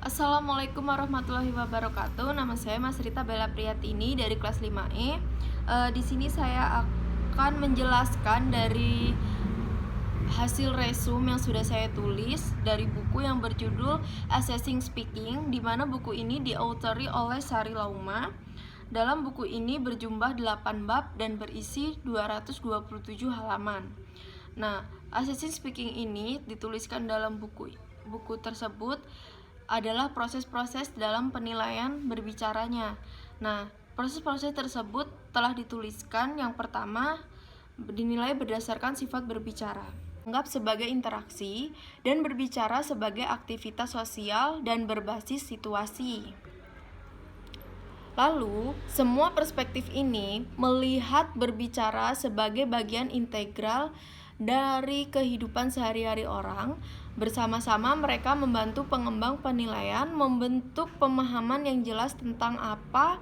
Assalamualaikum warahmatullahi wabarakatuh. Nama saya Mas Rita Bella Priyatini dari kelas 5E. Di sini saya akan menjelaskan dari hasil resume yang sudah saya tulis dari buku yang berjudul Assessing Speaking, di mana buku ini diautori oleh Sari Lauma. Dalam buku ini berjumlah 8 bab dan berisi 227 halaman. Nah, Assessing Speaking ini dituliskan dalam buku tersebut adalah proses-proses dalam penilaian berbicaranya. Nah, proses-proses tersebut telah dituliskan. Yang pertama, dinilai berdasarkan sifat berbicara, anggap sebagai interaksi, dan berbicara sebagai aktivitas sosial dan berbasis situasi. Lalu, semua perspektif ini melihat berbicara sebagai bagian integral dari kehidupan sehari-hari orang. Bersama-sama mereka membantu pengembang penilaian membentuk pemahaman yang jelas tentang apa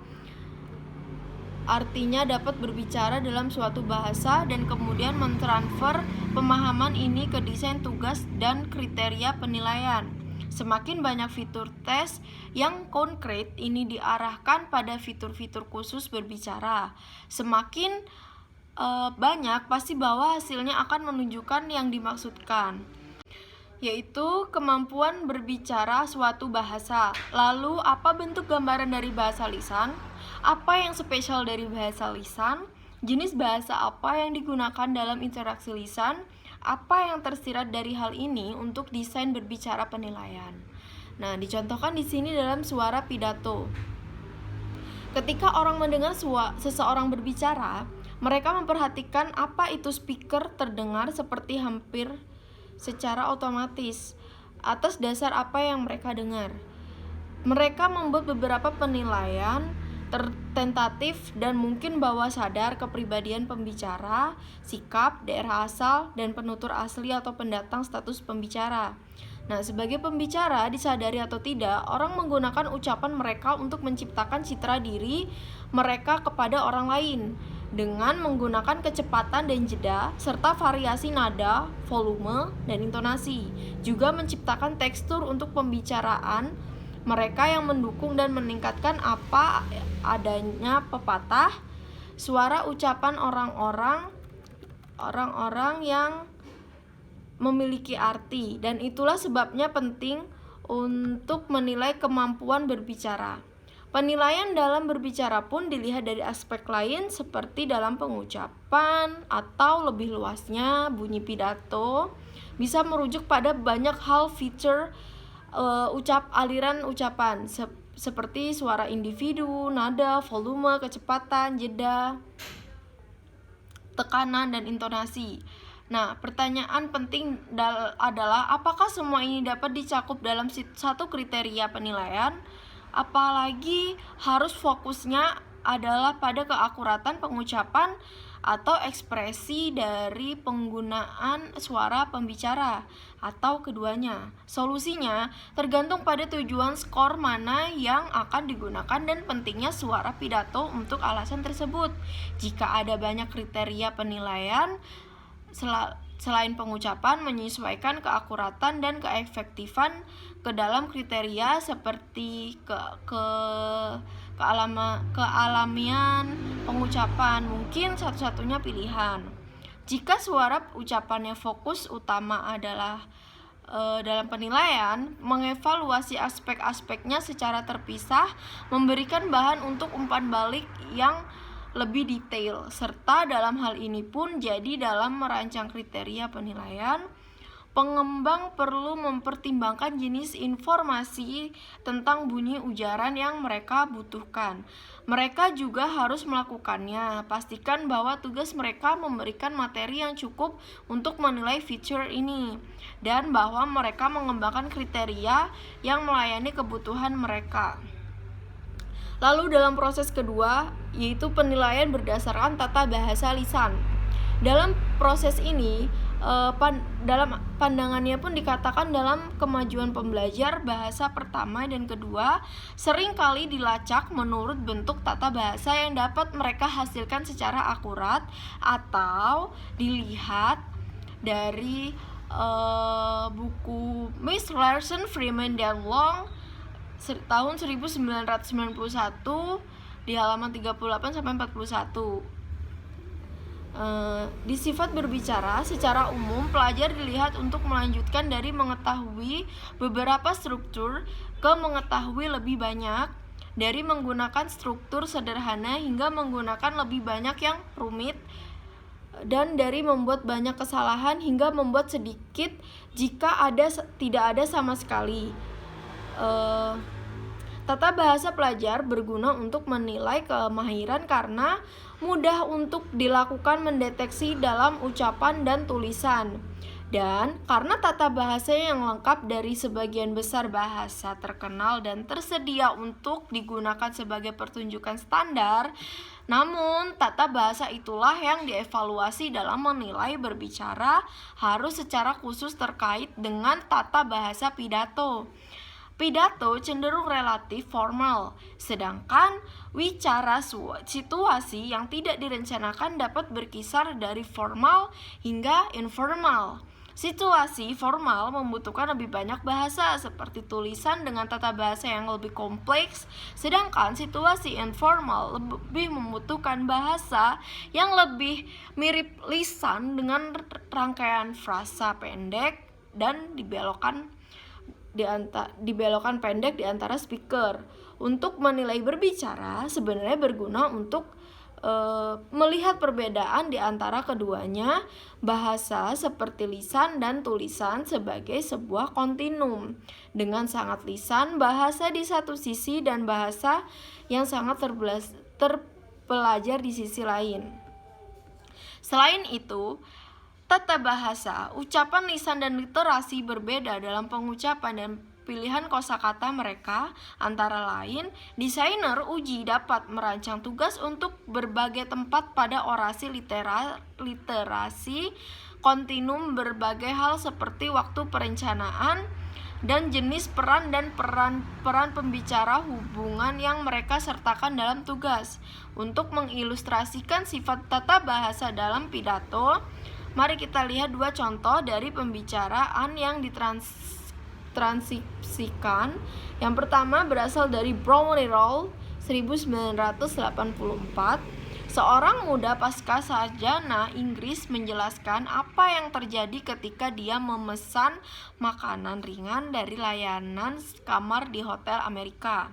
artinya dapat berbicara dalam suatu bahasa dan kemudian mentransfer pemahaman ini ke desain tugas dan kriteria penilaian. Semakin banyak fitur tes yang konkret ini diarahkan pada fitur-fitur khusus berbicara. Semakin banyak, pasti bahwa hasilnya akan menunjukkan yang dimaksudkan, yaitu kemampuan berbicara suatu bahasa. Lalu, apa bentuk gambaran dari bahasa lisan? Apa yang spesial dari bahasa lisan? Jenis bahasa apa yang digunakan dalam interaksi lisan? Apa yang tersirat dari hal ini untuk desain berbicara penilaian? Nah, dicontohkan di sini dalam suara pidato. Ketika orang mendengar seseorang berbicara, mereka memperhatikan apa itu speaker terdengar seperti hampir secara otomatis atas dasar apa yang mereka dengar. Mereka membuat beberapa penilaian tentatif dan mungkin bawah sadar kepribadian pembicara, sikap, daerah asal, dan penutur asli atau pendatang status pembicara. Nah, sebagai pembicara, disadari atau tidak, orang menggunakan ucapan mereka untuk menciptakan citra diri mereka kepada orang lain dengan menggunakan kecepatan dan jeda, serta variasi nada, volume, dan intonasi. Juga menciptakan tekstur untuk pembicaraan mereka yang mendukung dan meningkatkan apa adanya pepatah, suara ucapan orang-orang yang memiliki arti, dan itulah sebabnya penting untuk menilai kemampuan berbicara. Penilaian dalam berbicara pun dilihat dari aspek lain seperti dalam pengucapan atau lebih luasnya bunyi pidato bisa merujuk pada banyak hal feature aliran ucapan seperti suara individu, nada, volume, kecepatan, jeda, tekanan, dan intonasi. Nah, pertanyaan penting adalah apakah semua ini dapat dicakup dalam satu kriteria penilaian? Apalagi harus fokusnya adalah pada keakuratan pengucapan atau ekspresi dari penggunaan suara pembicara atau keduanya. Solusinya tergantung pada tujuan skor mana yang akan digunakan dan pentingnya suara pidato untuk alasan tersebut. Jika ada banyak kriteria penilaian, selain pengucapan, menyesuaikan keakuratan dan keefektifan ke dalam kriteria seperti kealamian pengucapan mungkin satu-satunya pilihan. Jika suara ucapannya fokus utama adalah dalam penilaian, mengevaluasi aspek-aspeknya secara terpisah memberikan bahan untuk umpan balik yang lebih detail, serta dalam hal ini pun jadi dalam merancang kriteria penilaian, pengembang perlu mempertimbangkan jenis informasi tentang bunyi ujaran yang mereka butuhkan. Mereka juga harus melakukannya. Pastikan bahwa tugas mereka memberikan materi yang cukup untuk menilai feature ini, dan bahwa mereka mengembangkan kriteria yang melayani kebutuhan mereka. Lalu dalam proses kedua, yaitu penilaian berdasarkan tata bahasa lisan. Dalam proses ini, dalam pandangannya pun dikatakan dalam kemajuan pembelajar bahasa pertama dan kedua seringkali dilacak menurut bentuk tata bahasa yang dapat mereka hasilkan secara akurat atau dilihat dari buku Miss Larson, Freeman, dan Long tahun 1991 di halaman 38 sampai 41. Di sifat berbicara, secara umum pelajar dilihat untuk melanjutkan dari mengetahui beberapa struktur ke mengetahui lebih banyak, dari menggunakan struktur sederhana hingga menggunakan lebih banyak yang rumit, dan dari membuat banyak kesalahan hingga membuat sedikit jika tidak ada sama sekali. Tata bahasa pelajar berguna untuk menilai kemahiran karena mudah untuk dilakukan mendeteksi dalam ucapan dan tulisan. Dan karena tata bahasa yang lengkap dari sebagian besar bahasa terkenal dan tersedia untuk digunakan sebagai pertunjukan standar, namun tata bahasa itulah yang dievaluasi dalam menilai berbicara harus secara khusus terkait dengan tata bahasa pidato. Pidato cenderung relatif formal, sedangkan wicara situasi yang tidak direncanakan dapat berkisar dari formal hingga informal. Situasi formal membutuhkan lebih banyak bahasa seperti tulisan dengan tata bahasa yang lebih kompleks, sedangkan situasi informal lebih membutuhkan bahasa yang lebih mirip lisan dengan rangkaian frasa pendek dan dibelokkan pendek di antara speaker. Untuk menilai berbicara sebenarnya berguna untuk melihat perbedaan di antara keduanya, bahasa seperti lisan dan tulisan sebagai sebuah kontinum, dengan sangat lisan bahasa di satu sisi dan bahasa yang sangat terpelajar di sisi lain. Selain itu, tata bahasa, ucapan lisan dan literasi berbeda dalam pengucapan dan pilihan kosakata mereka. Antara lain, desainer uji dapat merancang tugas untuk berbagai tempat pada orasi literasi kontinum berbagai hal seperti waktu perencanaan dan jenis peran dan peran pembicara, hubungan yang mereka sertakan dalam tugas. Untuk mengilustrasikan sifat tata bahasa dalam pidato, mari kita lihat dua contoh dari pembicaraan yang ditranskripsikan. Yang pertama berasal dari Bromley Roll 1984. Seorang muda pasca sarjana Inggris menjelaskan apa yang terjadi ketika dia memesan makanan ringan dari layanan kamar di hotel Amerika.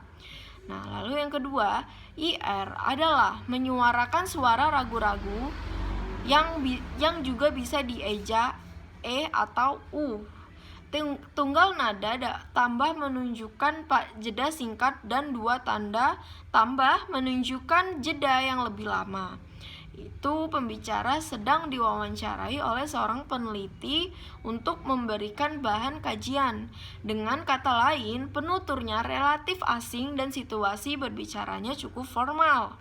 Nah, lalu yang kedua, IR adalah menyuarakan suara ragu-ragu yang juga bisa dieja E atau U. Tunggal nada tambah menunjukkan jeda singkat dan dua tanda tambah menunjukkan jeda yang lebih lama. Itu pembicara sedang diwawancarai oleh seorang peneliti untuk memberikan bahan kajian. Dengan kata lain, penuturnya relatif asing dan situasi berbicaranya cukup formal.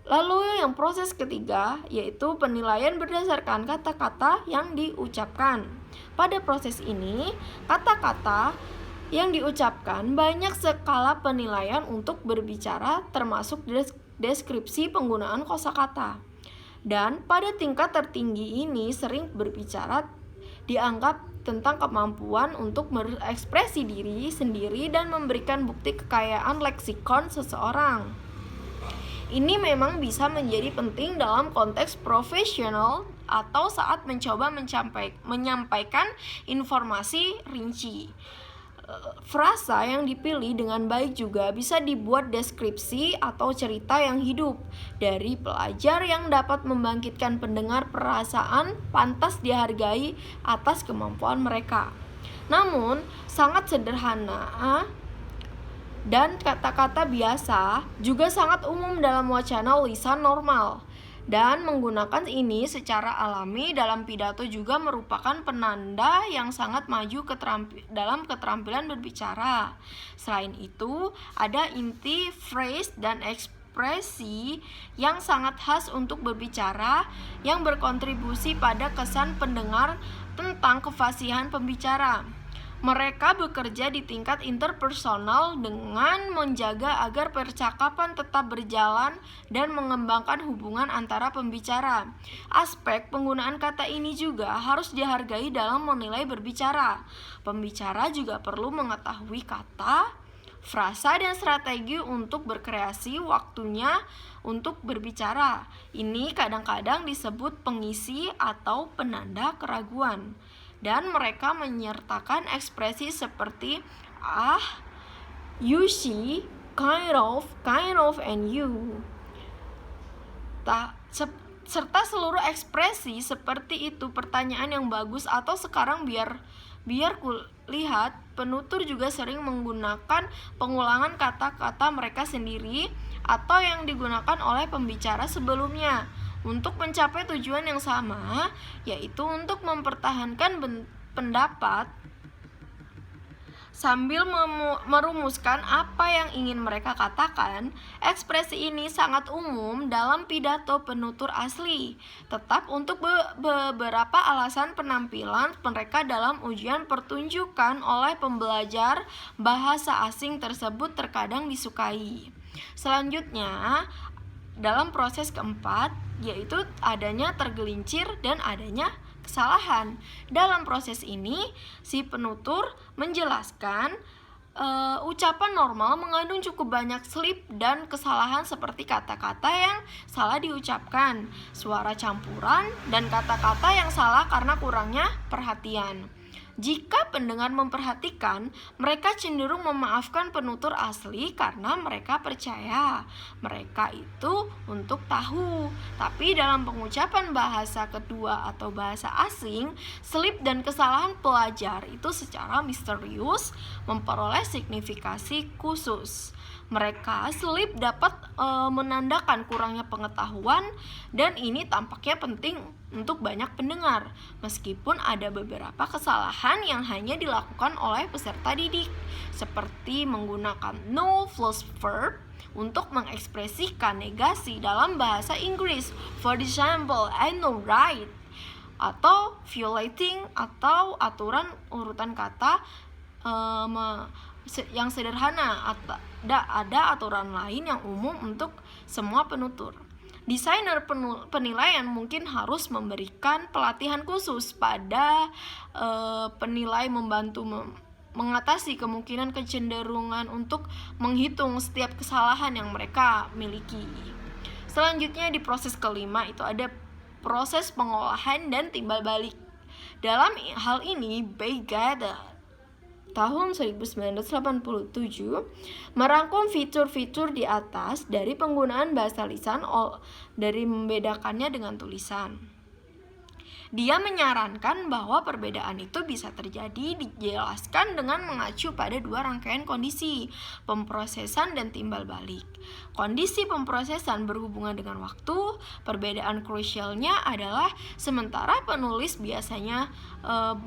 Lalu yang proses ketiga yaitu penilaian berdasarkan kata-kata yang diucapkan. Pada proses ini, kata-kata yang diucapkan banyak skala penilaian untuk berbicara termasuk deskripsi penggunaan kosakata. Dan pada tingkat tertinggi ini sering berbicara dianggap tentang kemampuan untuk berekspresi diri sendiri dan memberikan bukti kekayaan leksikon seseorang. Ini memang bisa menjadi penting dalam konteks profesional atau saat mencoba menyampaikan informasi rinci. Frasa yang dipilih dengan baik juga bisa dibuat deskripsi atau cerita yang hidup dari pelajar yang dapat membangkitkan pendengar perasaan pantas dihargai atas kemampuan mereka. Namun, sangat sederhana dan kata-kata biasa juga sangat umum dalam wacana lisan normal. Dan menggunakan ini secara alami dalam pidato juga merupakan penanda yang sangat maju dalam keterampilan berbicara. Selain itu, ada inti, phrase, dan ekspresi yang sangat khas untuk berbicara yang berkontribusi pada kesan pendengar tentang kefasihan pembicara. Mereka bekerja di tingkat interpersonal dengan menjaga agar percakapan tetap berjalan dan mengembangkan hubungan antara pembicara. Aspek penggunaan kata ini juga harus dihargai dalam menilai berbicara. Pembicara juga perlu mengetahui kata, frasa dan strategi untuk berkreasi, waktunya untuk berbicara. Ini kadang-kadang disebut pengisi atau penanda keraguan. Dan mereka menyertakan ekspresi seperti you see, kind of, and you. Serta seluruh ekspresi seperti itu, pertanyaan yang bagus, atau sekarang biar kulihat. Penutur juga sering menggunakan pengulangan kata-kata mereka sendiri atau yang digunakan oleh pembicara sebelumnya untuk mencapai tujuan yang sama, yaitu untuk mempertahankan pendapat sambil merumuskan apa yang ingin mereka katakan. Ekspresi ini sangat umum dalam pidato penutur asli. Tetap untuk beberapa alasan penampilan mereka dalam ujian pertunjukan oleh pembelajar bahasa asing tersebut terkadang disukai. Selanjutnya, dalam proses keempat, yaitu adanya tergelincir dan adanya kesalahan. Dalam proses ini, si penutur menjelaskan ucapan normal mengandung cukup banyak slip dan kesalahan seperti kata-kata yang salah diucapkan, suara campuran, dan kata-kata yang salah karena kurangnya perhatian. Jika pendengar memperhatikan, mereka cenderung memaafkan penutur asli karena mereka percaya mereka itu untuk tahu. Tapi dalam pengucapan bahasa kedua atau bahasa asing, slip dan kesalahan pelajar itu secara misterius memperoleh signifikasi khusus. Mereka slip dapat menandakan kurangnya pengetahuan, dan ini tampaknya penting untuk banyak pendengar, meskipun ada beberapa kesalahan yang hanya dilakukan oleh peserta didik, seperti menggunakan no plus verb untuk mengekspresikan negasi dalam bahasa Inggris. For example, I know right, atau violating, atau aturan urutan kata yang sederhana. Ada aturan lain yang umum untuk semua penutur. Desainer penilaian mungkin harus memberikan pelatihan khusus pada penilai, membantu mengatasi kemungkinan kecenderungan untuk menghitung setiap kesalahan yang mereka miliki. Selanjutnya di proses kelima itu ada proses pengolahan dan timbal balik. Dalam hal ini, Beigada tahun 1987 merangkum fitur-fitur di atas dari penggunaan bahasa lisan dari membedakannya dengan tulisan. Dia menyarankan bahwa perbedaan itu bisa terjadi dijelaskan dengan mengacu pada dua rangkaian kondisi, pemrosesan dan timbal balik. Kondisi pemrosesan berhubungan dengan waktu. Perbedaan krusialnya adalah sementara penulis biasanya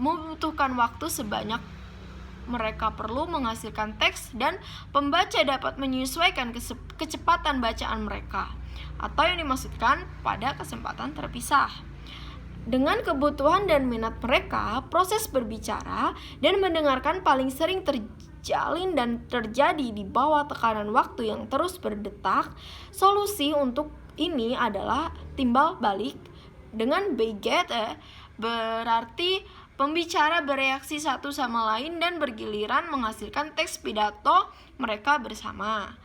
membutuhkan waktu sebanyak mereka perlu menghasilkan teks, dan pembaca dapat menyesuaikan kecepatan bacaan mereka, atau yang dimaksudkan pada kesempatan terpisah. Dengan kebutuhan dan minat mereka, proses berbicara dan mendengarkan paling sering terjalin dan terjadi di bawah tekanan waktu yang terus berdetak. Solusi untuk ini adalah timbal balik. Dengan Beigada berarti pembicara bereaksi satu sama lain dan bergiliran menghasilkan teks pidato mereka bersama.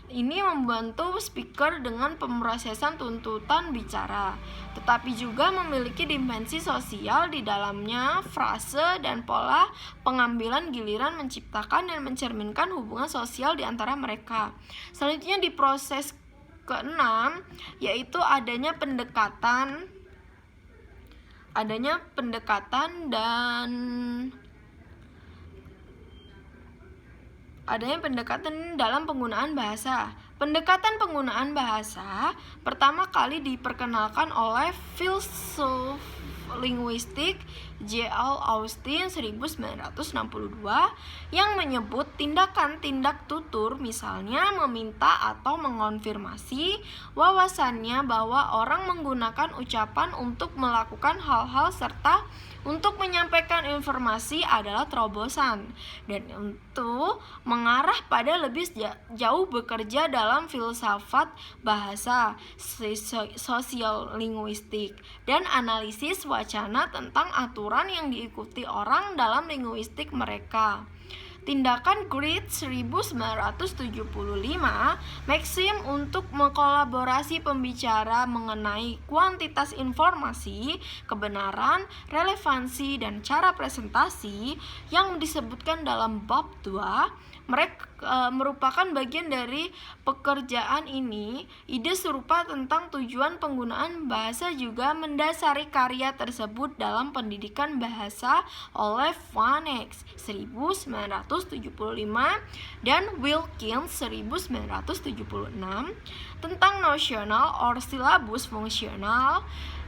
Ini membantu speaker dengan pemrosesan tuntutan bicara, tetapi juga memiliki dimensi sosial di dalamnya. Frase dan pola pengambilan giliran menciptakan dan mencerminkan hubungan sosial di antara mereka. Selanjutnya di proses keenam, yaitu adanya pendekatan dalam penggunaan bahasa. Pendekatan penggunaan bahasa pertama kali diperkenalkan oleh filsuf linguistik J.L. Austin 1962 yang menyebut tindak tutur, misalnya meminta atau mengonfirmasi wawasannya bahwa orang menggunakan ucapan untuk melakukan hal-hal serta untuk menyampaikan informasi adalah terobosan, dan itu mengarah pada lebih jauh bekerja dalam filsafat bahasa, sosial linguistik, dan analisis wacana tentang aturan yang diikuti orang dalam linguistik mereka. Tindakan Grid 1975 Maxim untuk mengkolaborasi pembicara mengenai kuantitas informasi, kebenaran, relevansi, dan cara presentasi yang disebutkan dalam bab 2 merupakan bagian dari pekerjaan ini. Ide serupa tentang tujuan penggunaan bahasa juga mendasari karya tersebut dalam pendidikan bahasa oleh Van Eyck 1975 dan Wilkins 1976 tentang notional or syllabus fungsional.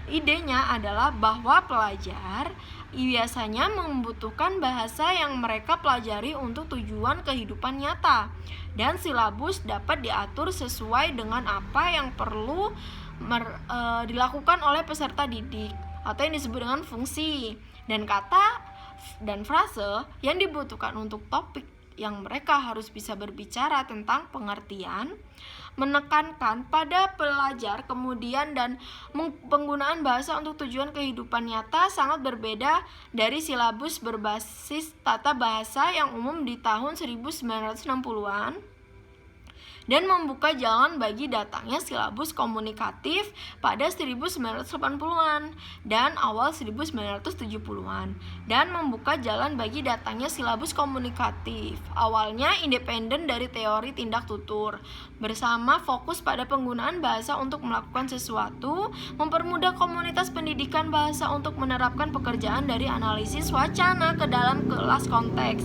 Idenya adalah bahwa pelajar biasanya membutuhkan bahasa yang mereka pelajari untuk tujuan kehidupan nyata, dan silabus dapat diatur sesuai dengan apa yang perlu dilakukan oleh peserta didik atau yang disebut dengan fungsi, dan kata dan frase yang dibutuhkan untuk topik yang mereka harus bisa berbicara tentang pengertian, menekankan pada pelajar kemudian, dan penggunaan bahasa untuk tujuan kehidupan nyata sangat berbeda dari silabus berbasis tata bahasa yang umum di tahun 1960-an dan membuka jalan bagi datangnya silabus komunikatif pada 1980-an dan awal 1970-an, dan membuka jalan bagi datangnya silabus komunikatif awalnya independen dari teori tindak tutur, bersama fokus pada penggunaan bahasa untuk melakukan sesuatu, mempermudah komunitas pendidikan bahasa untuk menerapkan pekerjaan dari analisis wacana ke dalam kelas konteks.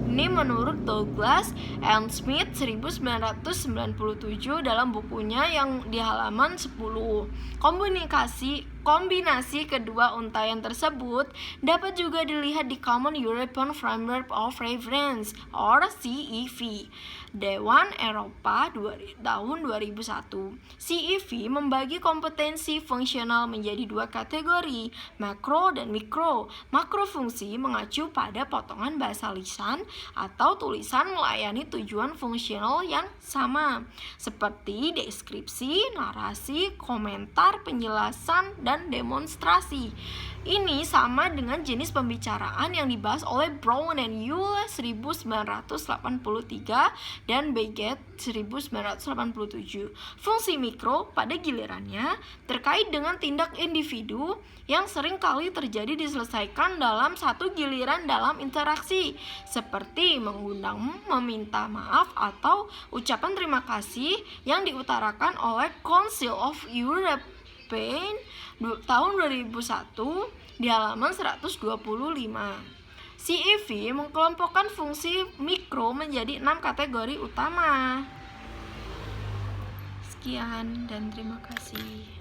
Ini menurut Douglas and Smith 1997 dalam bukunya yang di halaman 10. Kombinasi kedua untaian tersebut dapat juga dilihat di Common European Framework of Reference or CEV Dewan Eropa tahun 2001. CEV membagi kompetensi fungsional menjadi dua kategori, makro dan mikro. Makro fungsi mengacu pada potongan bahasa lisan atau tulisan melayani tujuan fungsional yang sama, seperti deskripsi, narasi, komentar, penjelasan, dan demonstrasi. Ini sama dengan jenis pembicaraan yang dibahas oleh Brown and Yule 1983 dan Beget 1987. Fungsi mikro pada gilirannya terkait dengan tindak individu yang sering kali terjadi diselesaikan dalam satu giliran dalam interaksi, seperti mengundang, meminta maaf, atau ucapan terima kasih yang diutarakan oleh Council of Europe tahun 2001 di halaman 125. CEV mengkelompokkan fungsi mikro menjadi 6 kategori utama. Sekian dan terima kasih.